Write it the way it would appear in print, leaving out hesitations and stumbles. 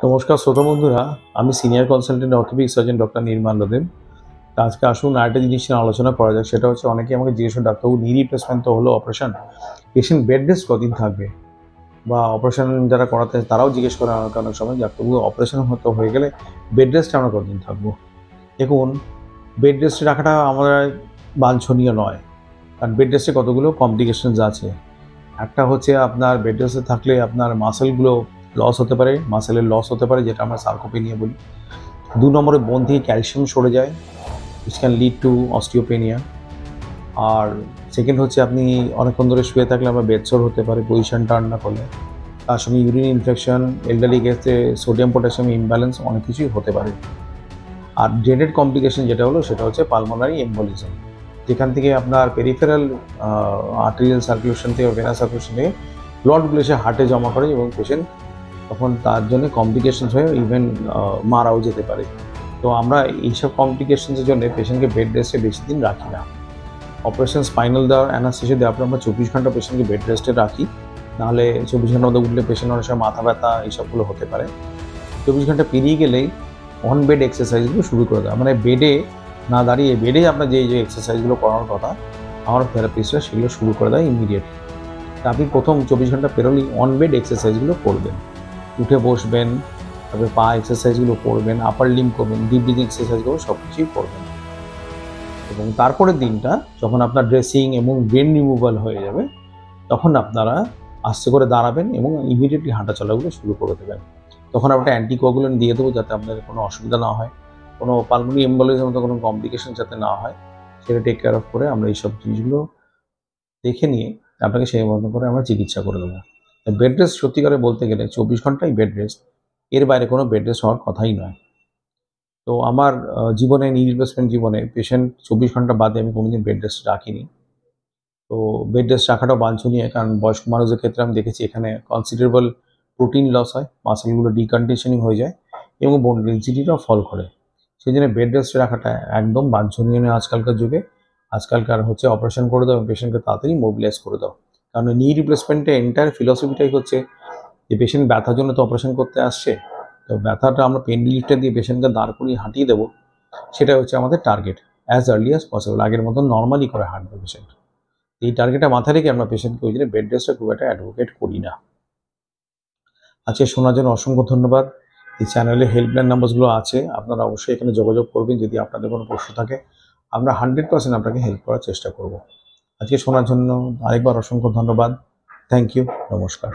নমস্কার শ্রোতা বন্ধুরা, আমি senior consultant orthopaedic surgeon doctor Nirmal Deb. আজকে আসুন আরেকটা জিনিস নিয়ে আলোচনা করা যাক। সেটা হচ্ছে, অনেকে আমাকে জিজ্ঞেস করে, ডাক্তারবাবু নি রিপ্লেসমেন্ট তো হলো, অপারেশন, পেশেন্ট বেড রেস্ট কদিন থাকবে? বা অপারেশন যারা করাতে তারাও জিজ্ঞেস করে আমাকে অনেক সময়, ডাক্তারবাবু অপারেশন হয়তো হয়ে গেলে বেড রেস্টে আমরা কতদিন থাকবো? দেখুন, বেড রেস্টে রাখাটা আমরা বাঞ্ছনীয় নয়, কারণ বেড রেস্টে কতগুলো কমপ্লিকেশনস আছে। একটা হচ্ছে, আপনার বেড রেস্টে থাকলে আপনার মাসেলগুলো লস হতে পারে, মাসেলের লস হতে পারে, যেটা আমরা সার্কোপেনিয়া বলি। 2 নম্বরে বোন থেকে ক্যালসিয়াম সরে যায়, which can lead to osteopenia। আর সেকেন্ড হচ্ছে, আপনি অনেকক্ষণ ধরে শুয়ে থাকলে আমরা বেডসোর হতে পারে পজিশন টার্ন না করলে। তার সঙ্গে ইউরিন ইনফেকশন, এলডারলি ক্ষেত্রে সোডিয়াম পটাশিয়াম ইমব্যালেন্স, অনেক কিছুই হতে পারে। আর ড্রেনেড কমপ্লিকেশন যেটা হলো, সেটা হচ্ছে পালমোনারি এম্বোলিজম, যেখান থেকে আপনার পেরিফেরাল আর্টেরিয়াল সার্কুলেশন থেকে, ভেনাস সার্কুলেশন থেকে ব্লাডগুলো এসে হার্টে জমা করে, এবং পেশেন্ট তখন তার জন্য কমপ্লিকেশনস হয়ে ইভেন মারাও যেতে পারে। তো আমরা এইসব কমপ্লিকেশনসের জন্য পেশেন্টকে বেড রেস্টে বেশি দিন রাখি না। অপারেশন স্পাইনাল দেওয়ার অ্যানাস্থেসিয়া দেওয়ার পর আমরা 24 ঘন্টা পেশেন্টকে বেড রেস্টে রাখি। নাহলে 24 ঘন্টার মধ্যে উঠলে পেশেন্ট অনেক সময় মাথা ব্যথা এইসবগুলো হতে পারে। 24 ঘন্টা পেরিয়ে গেলেই অন বেড এক্সারসাইজগুলো শুরু করে দেয়, মানে বেডে না দাঁড়িয়ে বেডে আপনার যে এক্সারসাইজগুলো করানোর কথা, আমার থেরাপিস্টরা সেগুলো শুরু করে দেয় ইমিডিয়েটলি। আপনি প্রথম 24 ঘন্টা পেরোলেই অন বেড এক্সারসাইজগুলো করবেন, উঠে বসবেন, তারপরে পা এক্সারসাইজগুলো করবেন, আপার লিম করবেন, ডিপ ব্রিথিং এক্সারসাইজগুলো সব কিছুই করবেন। এবং তারপরের দিনটা যখন আপনার ড্রেসিং এবং ব্রেন রিমুভাল হয়ে যাবে, তখন আপনারা আস্তে করে দাঁড়াবেন এবং ইমিডিয়েটলি হাঁটা চলাগুলো শুরু করে দেবেন। তখন আমরা একটা অ্যান্টিকোয়াগুলেন্ট দিয়ে দেবো, যাতে আপনাদের কোনো অসুবিধা না হয়, কোনো পালমোনারি এম্বোলিজমের মতো কোনো কমপ্লিকেশন যাতে না হয়, সেটা টেক কেয়ার অফ করে আমরা এইসব জিনিসগুলো দেখে নিয়ে আপনাকে সেই মতো করে আমরা চিকিৎসা করে দেবো। বেড রেস্ট সত্যিকারে বলতে গেলে 24 ঘন্টাই বেড রেস্ট, এর বাইরে কোনো বেড রেস্ট হওয়ার কথাই নয়। তো আমার জীবনে, নি রিপ্লেসমেন্ট জীবনে পেশেন্ট 24 ঘন্টা বাদে আমি কোনোদিন বেড রেস্ট রাখিনি। তো বেড রেস্ট রাখাটাও বাঞ্ছনীয়, কারণ বয়স্ক মানুষদের ক্ষেত্রে আমি দেখেছি এখানে কনসিডারেবল প্রোটিন লস হয়, মাসেলগুলো ডিকন্ডিশনিং হয়ে যায় এবং বোন ডেনসিটিটাও ফল করে। সেই জন্য বেড রেস্টে রাখাটা একদম বাঞ্ছনীয় নয় আজকালকার যুগে। আজকালকার হচ্ছে অপারেশন করে দাও এবং পেশেন্টকে তাড়াতাড়ি মোবিলাইজ করে দাও। কারণ নি রিপ্লেসমেন্টের এন্টায়ার ফিলসফিটাই হচ্ছে যে পেশেন্ট ব্যথার জন্য তো অপারেশন করতে আসছে, তো ব্যথাটা আমরা পেন রিলিফটা দিয়ে পেশেন্টকে দাঁড় করিয়ে হাঁটিয়ে দেবো, সেটা হচ্ছে আমাদের target. As early as possible আগের মতন নর্মালি করে হাঁটবে পেশেন্ট। এই টার্গেটটা মাথায় রেখে আমরা পেশেন্টকে ওই জন্য বেড রেস্টটা খুব একটা অ্যাডভোকেট করি না। আজকে শোনার জন্য অসংখ্য ধন্যবাদ। এই চ্যানেলে হেল্পলাইন নাম্বারগুলো আছে, আপনারা অবশ্যই এখানে যোগাযোগ করবেন যদি আপনাদের কোনো প্রশ্ন থাকে। আমরা 100% আপনাকে হেল্প করার চেষ্টা করব। আজকে শোনার জন্য আরেকবার অসংখ্য ধন্যবাদ। Thank you. নমস্কার।